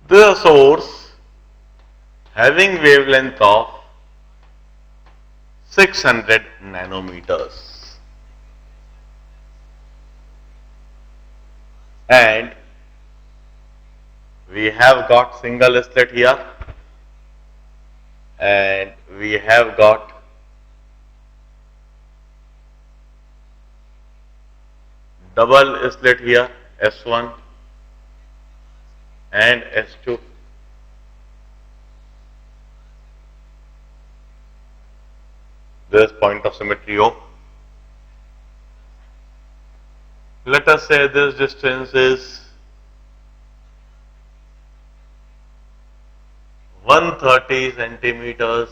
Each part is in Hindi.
The source having wavelength of 600 nanometers and we have got single slit here and we have got double slit here, S1 and S2. This point of symmetry O. Let us say this distance is 130 centimeters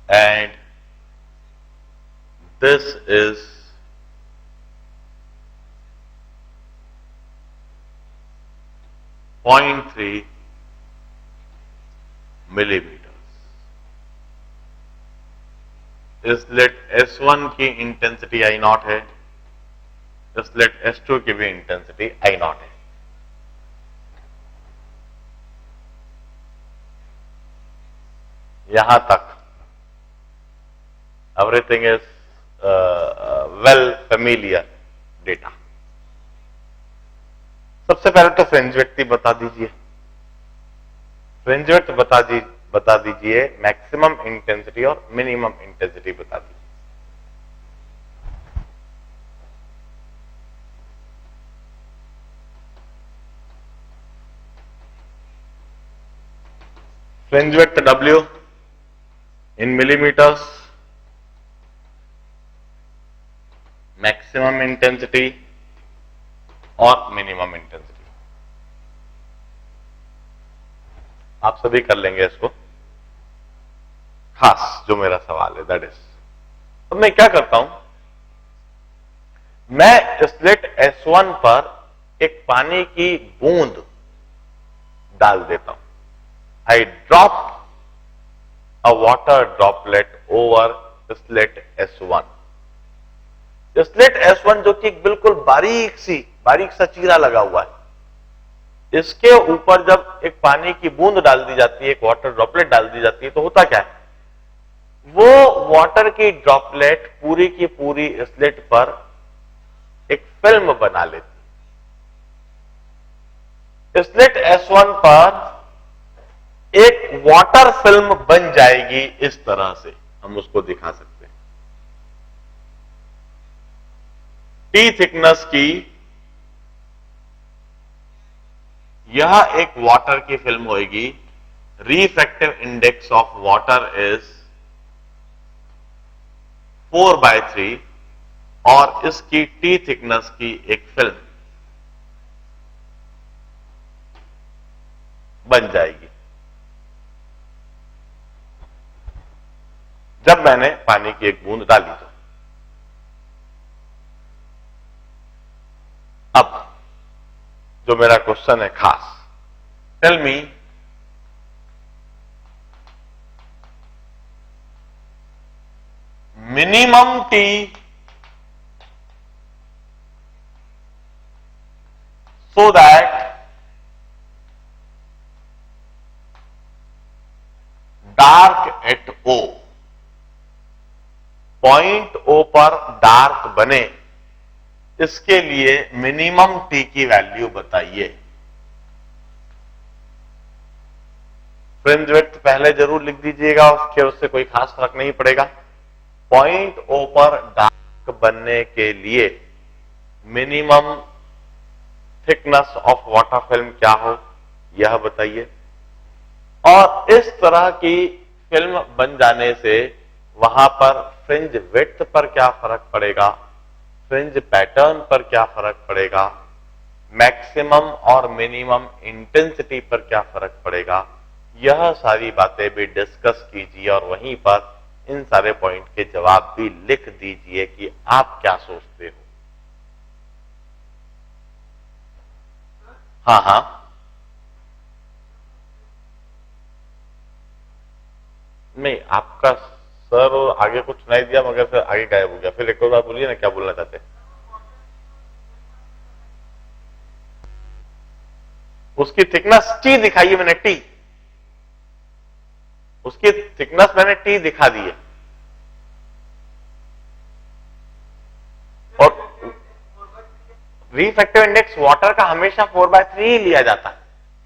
and this is 0.3 millimeters. Slit S1 की इंटेंसिटी I नॉट है, स्लिट S2 की भी इंटेंसिटी I नॉट है. यहां तक everything is well familiar data. सबसे पहले तो फ्रिंज विड्थ बता दीजिए. फ्रिंज विड्थ बता दीजिए, मैक्सिमम इंटेंसिटी और मिनिमम इंटेंसिटी बता दीजिए. फ्रिंज विड्थ W इन मिलीमीटर्स, मैक्सिमम इंटेंसिटी और मिनिमम इंटेंसिटी. आप सभी कर लेंगे इसको. खास जो मेरा सवाल है दैट इज, अब मैं क्या करता हूं, मैं स्लिट S1 पर एक पानी की बूंद डाल देता हूं. I drop a water droplet over slit S1. Slit S1 जो कि बिल्कुल बारीक सा चीरा लगा हुआ है, इसके ऊपर जब एक पानी की बूंद डाल दी जाती है, एक वाटर ड्रॉपलेट डाल दी जाती है, तो होता क्या है, वो वाटर की ड्रॉपलेट पूरी की पूरी स्लिट पर एक फिल्म बना लेती है. स्लिट S1 पर एक वाटर फिल्म बन जाएगी. इस तरह से हम उसको दिखा सकते हैं. टी थिकनेस की यह एक वाटर की फिल्म होगी. Refractive index of water is 4/3 और इसकी टी थिकनेस की एक फिल्म बन जाएगी. जब मैंने पानी की एक बूंद डाली तो अब जो मेरा क्वेश्चन है खास, tell me minimum t so that dark at O, point O पर डार्क बने, इसके लिए मिनिमम टी की वैल्यू बताइए. फ्रिंज विड्थ पहले जरूर लिख दीजिएगा, उससे कोई खास फर्क नहीं पड़ेगा. पॉइंट O पर डार्क बनने के लिए minimum thickness of water film क्या हो, यह बताइए. और इस तरह की फिल्म बन जाने से वहां पर फ्रिंज विड्थ पर क्या फर्क पड़ेगा, फ्रिंज पैटर्न पर क्या फर्क पड़ेगा, मैक्सिमम और मिनिमम इंटेंसिटी पर क्या फर्क पड़ेगा, यह सारी बातें भी डिस्कस कीजिए और वहीं पर इन सारे पॉइंट के जवाब भी लिख दीजिए कि आप क्या सोचते हो. हाँ हाँ, नहीं आपका सर आगे कुछ सुनाई दिया मगर फिर आगे गायब हो गया. फिर एक और बार बोलिए ना, क्या बोलना चाहते हैं. उसकी थिकनेस टी दिखाई है मैंने, टी, उसकी थिकनेस मैंने टी दिखा दी है। और रिफ्रैक्टिव इंडेक्स वाटर का हमेशा 4/3 ही लिया जाता है,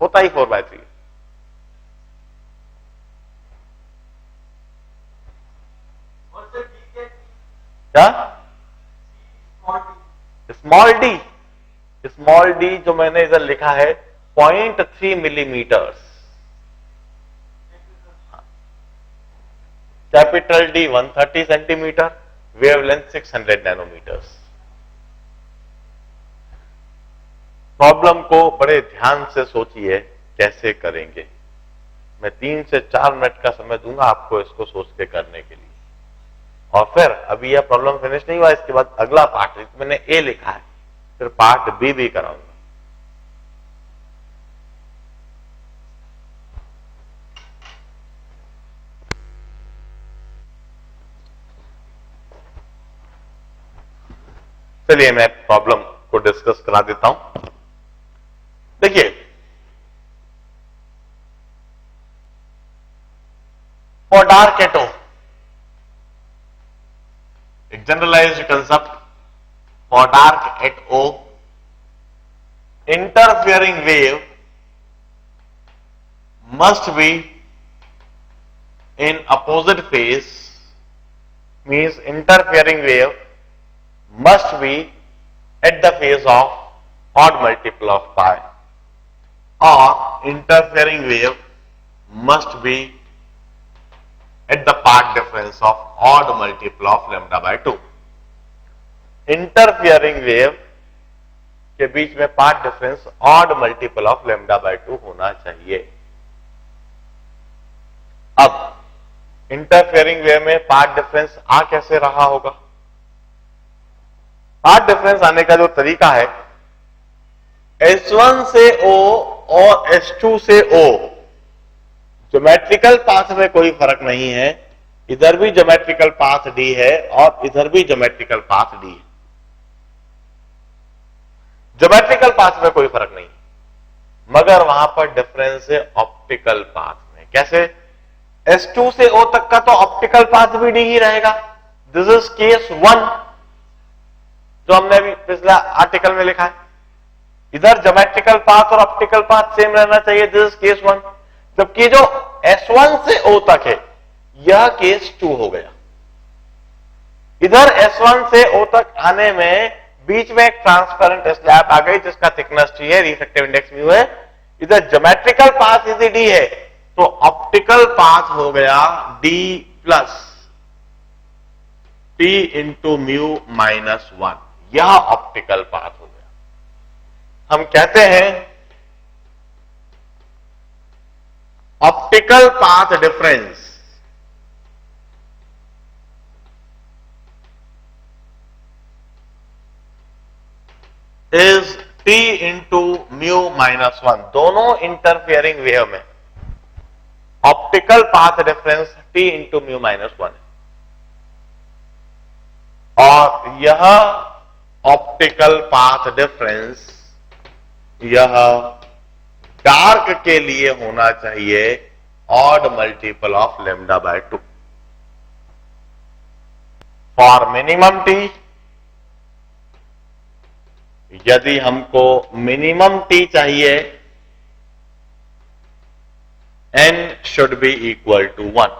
होता ही 4/3। क्या? स्मॉल डी, स्मॉल डी जो मैंने इधर लिखा है 0.3 millimetres, capital D 130 centimetre, wavelength 600 nanometres. Problem को बड़े ध्यान से सोचिए कैसे करेंगे। मैं 3 से 4 मिनट का समय दूंगा आपको इसको सोच के करने के लिए, और फिर अभी यह प्रॉब्लम फिनिश नहीं हुआ, इसके बाद अगला पार्ट मैंने ए लिखा है, फिर पार्ट बी भी कराऊंगा। चलिए मैं प्रॉब्लम को डिस्कस करा देता हूं। देखिए, फॉर डार्क एट ओ, एक generalised concept, for dark at O, interfering wave must be in opposite phase, means interfering wave must be at the phase of odd multiple of pi, or interfering wave must be at the path difference of odd multiple of lambda by 2. Interfering wave के बीच में path difference odd multiple of lambda by 2 होना चाहिए। अब इंटरफेयरिंग वेव में पाथ डिफरेंस आ कैसे रहा होगा? पाथ डिफरेंस आने का जो तरीका है, S1 से O और S2 से O ज्योमेट्रिकल पाथ में कोई फर्क नहीं है, इधर भी ज्योमेट्रिकल पाथ डी है और इधर भी ज्योमेट्रिकल पाथ डी है, ज्योमेट्रिकल पाथ में कोई फर्क नहीं, मगर वहां पर डिफरेंस है ऑप्टिकल पाथ में। कैसे? S2 से O तक का तो ऑप्टिकल पाथ भी डी ही रहेगा, दिस इज केस 1 जो हमने अभी पिछला आर्टिकल में लिखा है। इधर ज्योमेट्रिकल पाथ और ऑप्टिकल पाथ सेम रहना चाहिए, दिस इज केस 1। जबकि जो S1 से O तक है यह केस 2 हो गया। इधर S1 से O तक आने में बीच में एक ट्रांसपेरेंट स्लैब आ गई जिसका थिकनेस टी है, रिफ्रैक्टिव इंडेक्स म्यू है। इधर ज्योमेट्रिकल पाथ यदि डी है तो ऑप्टिकल पाथ हो गया D plus T into mu minus 1, यह ऑप्टिकल पाथ हो गया। हम कहते हैं optical path difference is T into mu minus 1। दोनों इंटरफियरिंग वेव में optical path difference T into mu minus 1 है, और यह ऑप्टिकल पाथ डिफरेंस यह डार्क के लिए होना चाहिए odd multiple of lambda by 2। For minimum T, यदि हमको मिनिमम टी चाहिए, n should be equal to 1.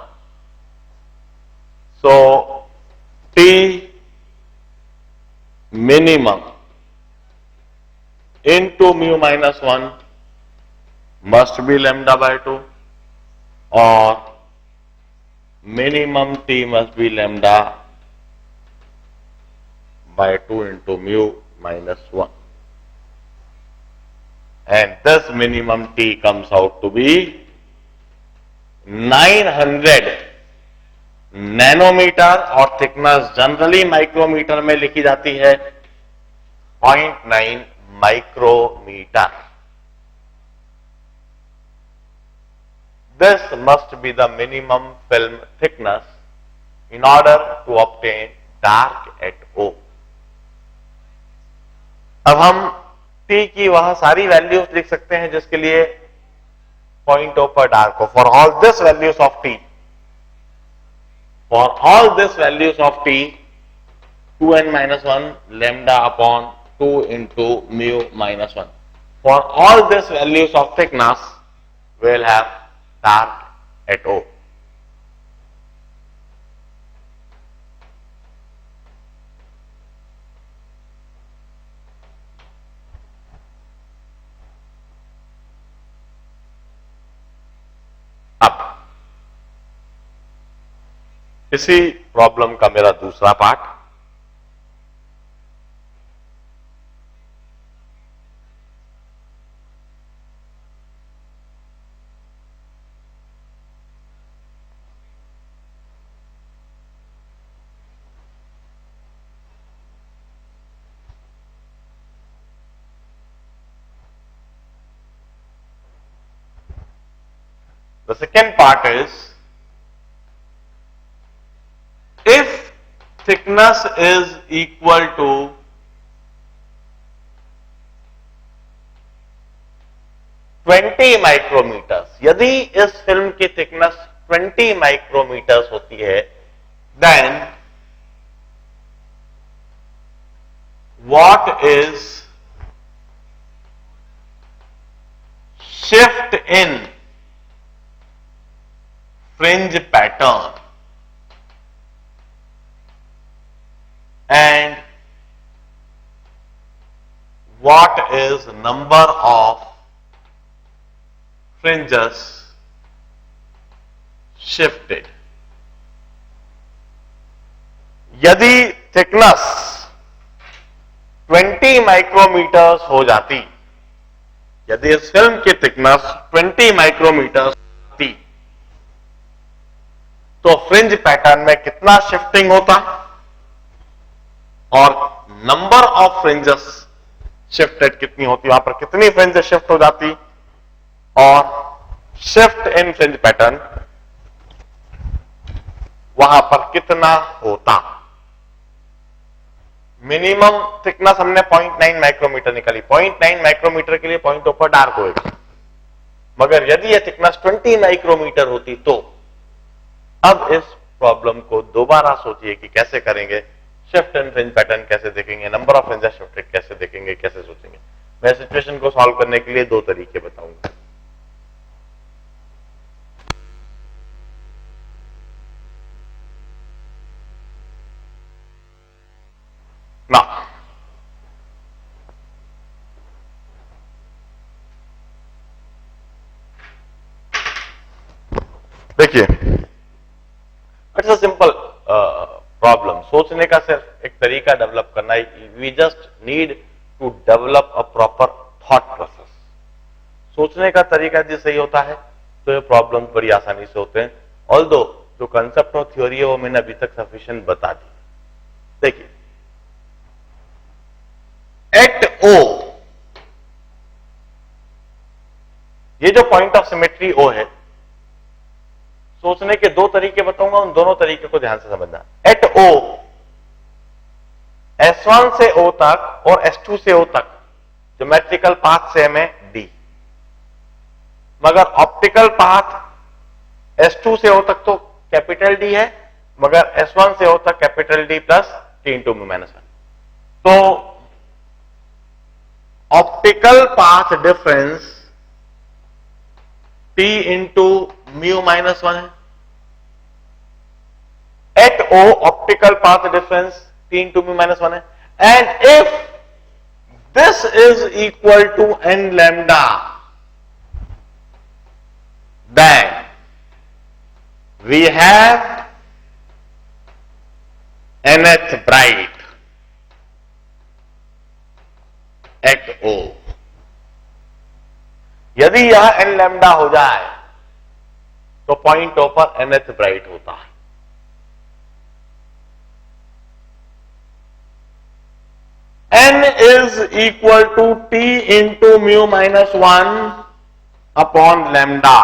So t minimum into mu minus 1 must be lambda by 2, or minimum t must be lambda by 2 into mu minus 1, and this minimum t comes out to be 900 nanometre, और थिकनेस जनरली माइक्रोमीटर में लिखी जाती है 0.9 micrometer. This must be the minimum film thickness in order to obtain dark at O. अब हम टी की वह सारी वैल्यूज लिख सकते हैं जिसके लिए पॉइंट ओ पर डार्क हो। For all this values of T, for all this values of T 2n-1 lambda upon 2 into mu minus 1. For all these values of thickness, we will have dark at O. अब इसी प्रॉब्लम का मेरा दूसरा part, the second part is, if thickness is equal to 20 micrometres, यदि इस फिल्म की थिकनेस 20 माइक्रोमीटर्स होती है, then what is shift in fringe pattern and what is number of fringes shifted. यदि थिकनेस 20 माइक्रोमीटर्स हो जाती, यदि इस फिल्म की थिकनेस 20 माइक्रोमीटर्स होती, तो फ्रिंज पैटर्न में कितना शिफ्टिंग होता और नंबर ऑफ फ्रिंजेस शिफ्टेड कितनी होती, वहां पर कितनी फ्रिंजेस शिफ्ट हो जाती और शिफ्ट इन फ्रिंज पैटर्न वहां पर कितना होता। मिनिमम थिकनेस हमने 0.9 माइक्रोमीटर निकाली, 0.9 माइक्रोमीटर के लिए पॉइंट ऊपर डार्क होएगा, मगर यदि यह थिकनेस 20 माइक्रोमीटर होती तो अब इस प्रॉब्लम को दोबारा सोचिए कि कैसे करेंगे, शिफ्ट इन फ्रिंज पैटर्न कैसे देखेंगे, नंबर ऑफ फ्रिंजेस शिफ्टेड कैसे देखेंगे, कैसे सोचेंगे। मैं सिचुएशन को सॉल्व करने के लिए दो तरीके बताऊंगा। ना देखिए, इट्स अ सिंपल प्रॉब्लम। सोचने का सिर्फ एक तरीका डेवलप करना है। We just need to develop a proper thought process. सोचने का तरीका यदि सही होता है तो ये प्रॉब्लम बड़ी आसानी से होते हैं। ऑल्दो जो कंसेप्ट और थ्योरी है वो मैंने अभी तक सफिशिएंट बता दी। देखिए, एट ओ, ये जो पॉइंट ऑफ सिमेट्री ओ है, सोचने के दो तरीके बताऊंगा, उन दोनों तरीके को ध्यान से समझना। एट ओ, S1 से O तक और S2 से O तक ज्योमेट्रिकल पाथ सेम है D, मगर ऑप्टिकल पाथ S2 से O तक तो कैपिटल D है, मगर S1 से O तक capital D plus T into mu minus 1। तो optical path difference T into mu minus 1 है। At O, optical path difference T into mu minus 1 है। And if this is equal to n lambda, then we have nth bright at O। यदि यह n लैम्डा हो जाए तो पॉइंट O पर nth ब्राइट होता है। n is equal to T into mu minus 1 upon lambda.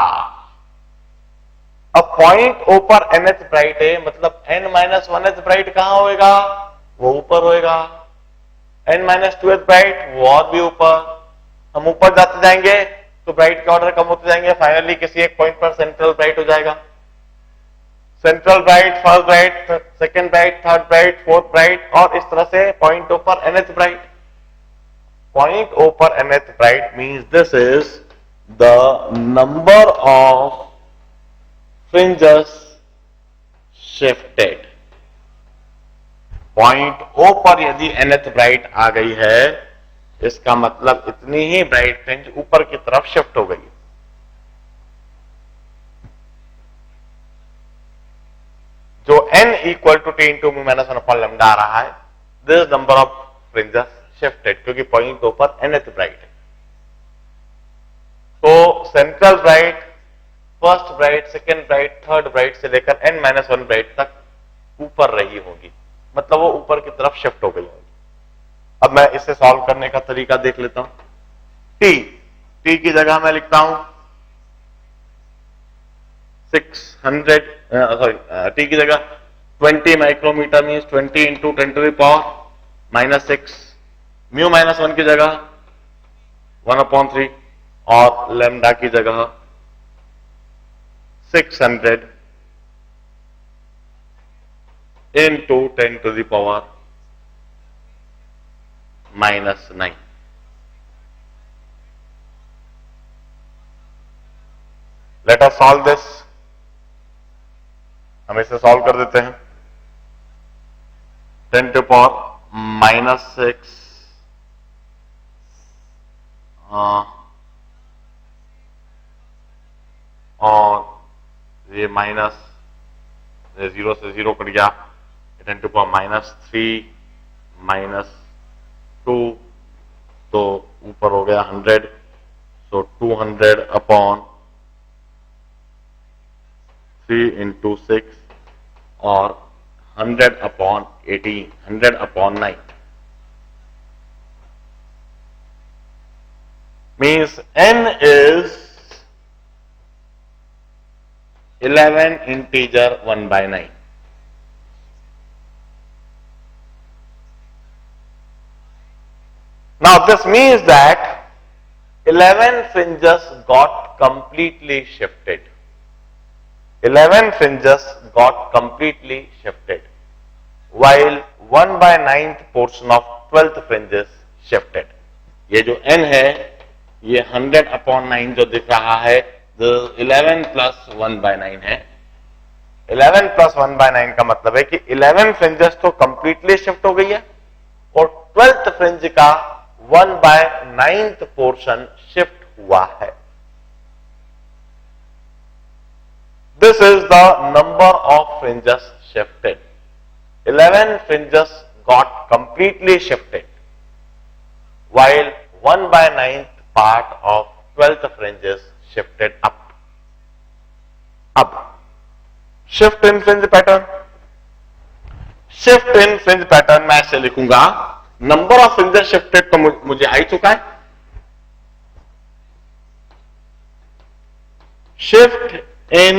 अब पॉइंट O पर nth ब्राइट है, मतलब n माइनस 1th ब्राइट कहां होएगा? वो ऊपर होएगा। n माइनस 2th ब्राइट वो और भी ऊपर, हम ऊपर जाते जाएंगे तो ब्राइट के ऑर्डर कम होते जाएंगे, फाइनली किसी एक पॉइंट पर सेंट्रल ब्राइट हो जाएगा। Central bright, first bright, second bright, third bright, fourth bright, और इस तरह से पॉइंट ओ पर nth ब्राइट। पॉइंट ओ पर nth bright means this is the number of fringes shifted. Point O पर यदि nth ब्राइट आ गई है, इसका मतलब इतनी ही ब्राइट फ्रिंज ऊपर की तरफ शिफ्ट हो गई। जो n equal to t into mu minus 1 upon lambda आ रहा है, this number of fringes shifted, क्योंकि पॉइंट ओ पर nth ब्राइट है। तो central bright, first bright, second bright, third bright से लेकर n माइनस 1 ब्राइट तक ऊपर रही होगी, मतलब वो ऊपर की तरफ शिफ्ट हो गई होगी। अब मैं इसे सॉल्व करने का तरीका देख लेता हूं। t की जगह मैं लिखता हूं 600, t की जगह 20 micrometre means 20 into 10 to the power minus 6, mu minus 1 की जगह 1/3 और लैम्डा की जगह 600 into 10 to the power minus 9। Let us solve this. हम इसे सॉल्व कर देते हैं। 10 टू पावर माइनस 6 और ये माइनस, 0 से 0 कट गया, 10 टू पावर माइनस 3 माइनस 2, तो ऊपर हो गया 100, सो 200 अपॉन 3 इंटू 6 और 100 upon 18, 100 upon 9 means n is 11 integer 1/9. Now this means that 11 fringes got completely shifted. 11 fringes got completely shifted, while 1/9th portion of 12th fringes shifted. ये जो n है, ये 100 अपॉन 9 जो दिख रहा है, 11 प्लस 1/9 है। 11 प्लस 1/9 का मतलब है कि 11 फ्रिंजेस तो कंप्लीटली शिफ्ट हो गई है और 12th फ्रिंज का 1/9th पोर्शन शिफ्ट हुआ है। This is the number of fringes shifted. 11 fringes got completely shifted, while 1/9th part of 12th fringes shifted up. अब shift in fringe pattern. Shift in fringe pattern मैं ऐसे लिखूंगा, नंबर ऑफ फ्रिंजेस शिफ्टेड तो मुझे आ ही चुका है। शिफ्ट इन,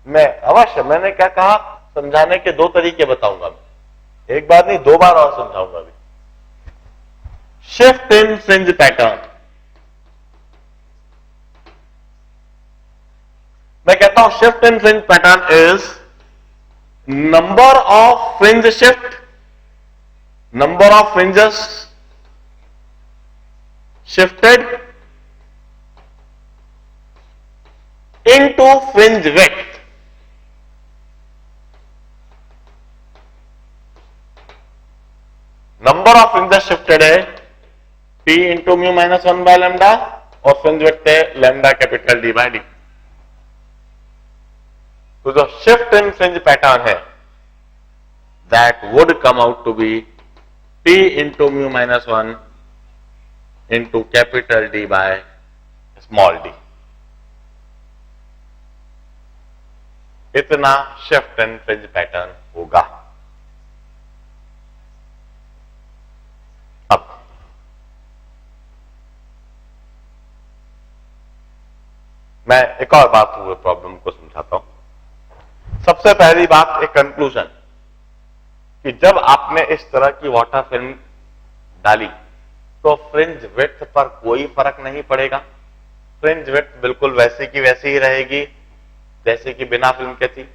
मैं अवश्य, मैंने क्या कहा, समझाने के दो तरीके बताऊंगा मैं, एक बार नहीं 2 बार और समझाऊंगा भी। शिफ्ट इन फ्रिंज पैटर्न, मैं कहता हूं shift in fringe pattern is number of fringe shift, number of fringes shifted into fringe width. Number of fringes shifted है p into mu minus 1 by lambda और फ्रिंज विड्थ है lambda capital D by D. तो जो शिफ्ट इन फ्रिंज पैटर्न है, that would come out to be p into mu minus 1 into capital D by small D. इतना शिफ्ट इन फ्रिंज पैटर्न होगा। अब मैं एक और बात हुए प्रॉब्लम को समझाता हूं। सबसे पहली बात, एक कंक्लूजन कि जब आपने इस तरह की वाटर फिल्म डाली तो फ्रिंज विड्थ पर कोई फर्क नहीं पड़ेगा। फ्रिंज विड्थ बिल्कुल वैसे की वैसी ही रहेगी जैसे कि बिना फिल्म के थी।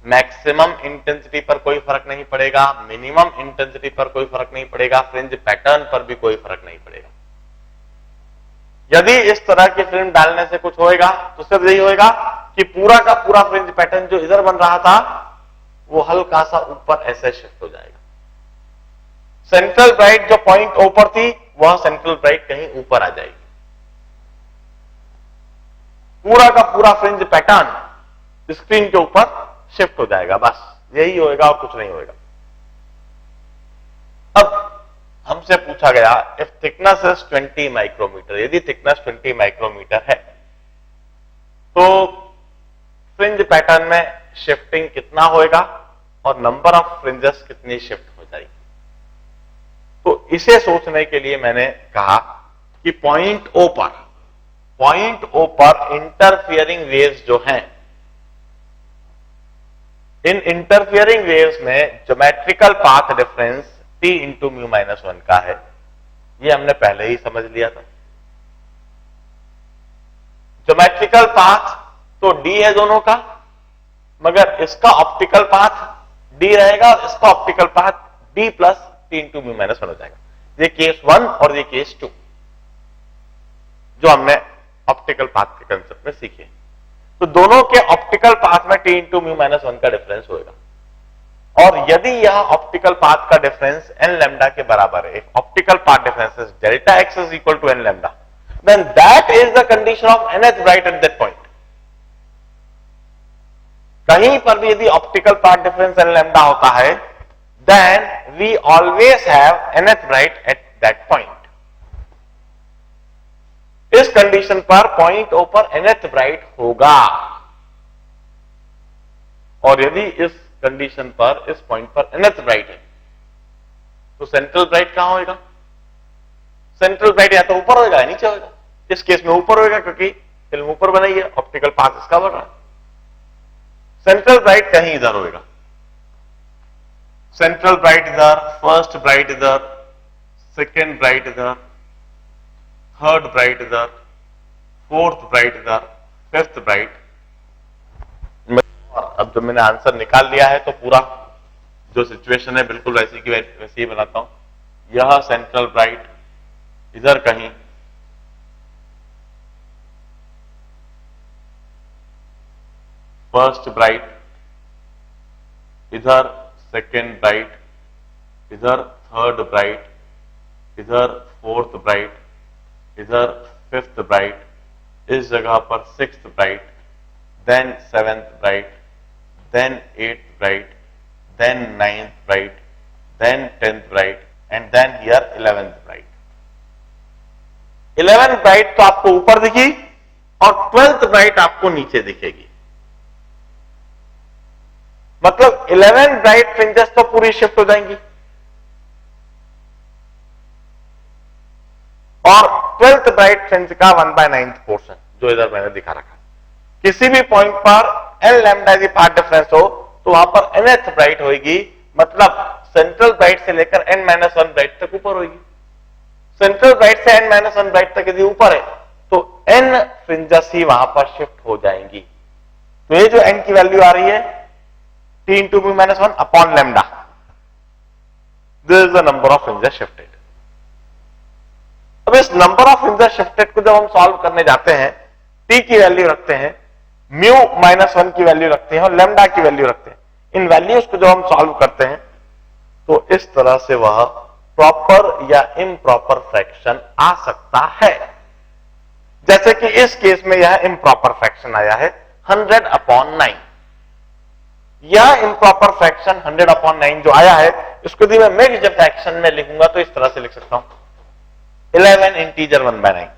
मैक्सिमम इंटेंसिटी पर कोई फर्क नहीं पड़ेगा, मिनिमम इंटेंसिटी पर कोई फर्क नहीं पड़ेगा, फ्रिंज पैटर्न पर भी कोई फर्क नहीं पड़ेगा। यदि इस तरह की फिल्म डालने से कुछ होएगा तो सिर्फ यही होएगा कि पूरा का पूरा फ्रिंज पैटर्न जो इधर बन रहा था वो हल्का सा ऊपर ऐसे शिफ्ट हो जाएगा। सेंट्रल ब्राइट जो पॉइंट ओ पर थी वह सेंट्रल ब्राइट कहीं ऊपर आ जाएगी। पूरा का पूरा फ्रिंज पैटर्न स्क्रीन के ऊपर शिफ्ट हो जाएगा, बस यही होएगा और कुछ नहीं होएगा। अब हमसे पूछा गया इफ थिकनेस इज 20 माइक्रोमीटर, यदि थिकनेस 20 माइक्रोमीटर है तो फ्रिंज पैटर्न में शिफ्टिंग कितना होएगा और नंबर ऑफ फ्रिंजेस कितनी शिफ्ट हो जाएगी। तो इसे सोचने के लिए मैंने कहा कि पॉइंट ओ पर इंटरफियरिंग वेव्स जो हैं, इन इंटरफियरिंग वेव्स में geometrical path difference t into mu minus 1 का है। ये हमने पहले ही समझ लिया था। ज्योमेट्रिकल पाथ तो d है दोनों का, मगर इसका ऑप्टिकल पाथ d रहेगा और इसका optical path d plus t into mu minus 1 हो जाएगा। ये केस 1 और ये केस 2 जो हमने ऑप्टिकल पाथ के कंसेप्ट में सीखे। तो दोनों के ऑप्टिकल पाथ में t इंटू म्यू माइनस 1 का डिफरेंस होगा। और यदि यह ऑप्टिकल पाथ का डिफरेंस n लैम्डा के बराबर है, optical path difference is delta x is equal to n lambda, then that is the condition of nth bright at that point. कहीं पर भी यदि optical path difference n lambda होता है then we always have nth bright at that point. इस कंडीशन पर पॉइंट ओ पर nth ब्राइट होगा, और यदि इस कंडीशन पर इस पॉइंट पर nth ब्राइट है तो सेंट्रल ब्राइट कहां होगा? सेंट्रल ब्राइट या तो ऊपर होगा या नीचे होगा। इस केस में ऊपर होगा क्योंकि फिल्म ऊपर बनाई है, ऑप्टिकल पाथ इसका बन रहा है। सेंट्रल ब्राइट कहीं इधर होगा। सेंट्रल ब्राइट इधर, फर्स्ट ब्राइट इधर, सेकेंड ब्राइट इधर, थर्ड ब्राइट इधर, फोर्थ ब्राइट इधर, फिफ्थ ब्राइट। अब जब मैंने आंसर निकाल लिया है तो पूरा जो सिचुएशन है बिल्कुल वैसी की वैसी ही बनाता हूं। यह सेंट्रल ब्राइट इधर कहीं, फर्स्ट ब्राइट इधर, सेकेंड ब्राइट इधर, थर्ड ब्राइट इधर, फोर्थ ब्राइट इधर, फिफ्थ ब्राइट, इस जगह पर sixth bright, then seventh bright, then 8th bright, then 9th bright, then 10th bright, and then here 11th bright. 11th bright तो आपको ऊपर दिखी और 12th bright आपको नीचे दिखेगी। मतलब 11th bright फ्रिंजेस तो पूरी शिफ्ट हो जाएंगी और 12th bright फ्रिंज का 1/9 पोर्शन जो इधर मैंने दिखा रखा। किसी भी पॉइंट पर n लैम्डा यदि पाथ डिफरेंस हो तो वहां पर nth ब्राइट होगी, मतलब सेंट्रल ब्राइट से लेकर n-1 ब्राइट तक ऊपर होगी। सेंट्रल ब्राइट से n-1 ब्राइट तक यदि ऊपर है तो n फ्रिंजेस ही वहां पर शिफ्ट हो जाएंगी। तो ये जो n की वैल्यू आ रही है t into mu minus 1 upon lambda, this is the number of fringes shifted. अब इस नंबर ऑफ फ्रिंजेस शिफ्टेड को जब हम सॉल्व करने जाते हैं, t की वैल्यू रखते हैं, म्यू माइनस 1 की वैल्यू रखते हैं और लैम्डा की वैल्यू रखते हैं। इन वैल्यूज को जब हम सॉल्व करते हैं तो इस तरह से वह प्रॉपर या इम्प्रॉपर फ्रैक्शन आ सकता है। जैसे कि इस केस में यह इम्प्रॉपर फ्रैक्शन आया है 100/9। यह इम्प्रॉपर फ्रैक्शन 100/9 जो आया है इसको यदि मैं मिक्स्ड फ्रैक्शन में लिखूंगा तो इस तरह से लिख सकता हूं 11 इंटीजर 1/9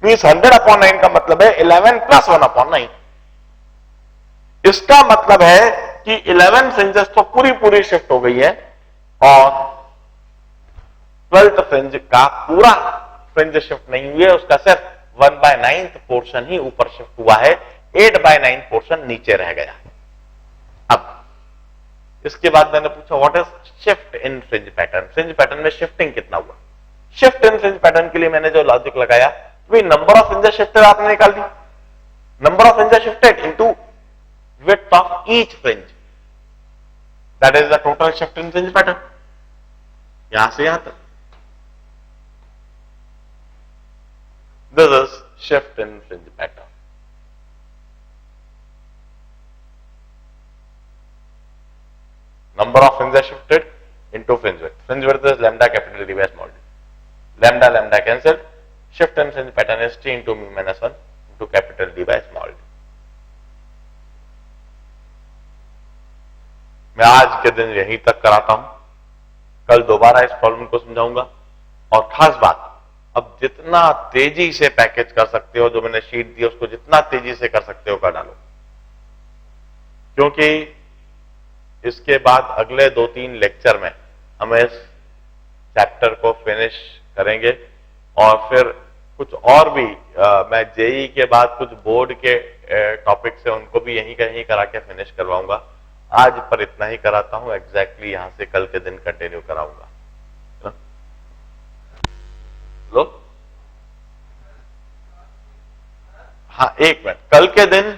मीन्स 100/9 का मतलब है 11 प्लस 1/9। इसका मतलब है कि 11 फ्रिंजेस तो पूरी शिफ्ट हो गई है और 12th फ्रिंज का पूरा फ्रिंज शिफ्ट नहीं हुई है, उसका सिर्फ 1/9 पोर्शन ही ऊपर शिफ्ट हुआ है, 8/9 पोर्शन नीचे रह गया है। अब इसके बाद मैंने पूछा what is shift in fringe pattern, fringe pattern में शिफ्टिंग कितना हुआ। शिफ्ट इन फ्रिंज पैटर्न के लिए मैंने जो लॉजिक लगाया, भाई नंबर ऑफ फ्रिंजेस शिफ्टेड आपने निकाल दी, number of fringes shifted into width of each fringe, that is the total shift in fringe pattern, यहां से यहां तक। This is shift in fringe pattern. Number of fringes shifted into fringe width. Fringe width is lambda capital D by small d. Lambda lambda cancelled. Shift in fringe pattern is T into mu minus 1 into capital D by small d. मैं आज के दिन यहीं तक कराता हूं, कल दोबारा इस प्रॉब्लम को समझाऊंगा। और खास बात, अब जितना तेजी से पैकेज कर सकते हो, जो मैंने शीट दी उसको जितना तेजी से कर सकते हो कर डालो, क्योंकि इसके बाद अगले 2-3 लेक्चर में हम इस चैप्टर को फिनिश करेंगे और फिर कुछ और भी मैं जेई के बाद कुछ बोर्ड के टॉपिक से उनको भी यहीं कहीं करा के फिनिश करवाऊंगा। आज पर इतना ही कराता हूं, एग्जैक्टली यहां से कल के दिन कंटिन्यू कराऊंगा। लो हाँ, एक मिनट, कल के दिन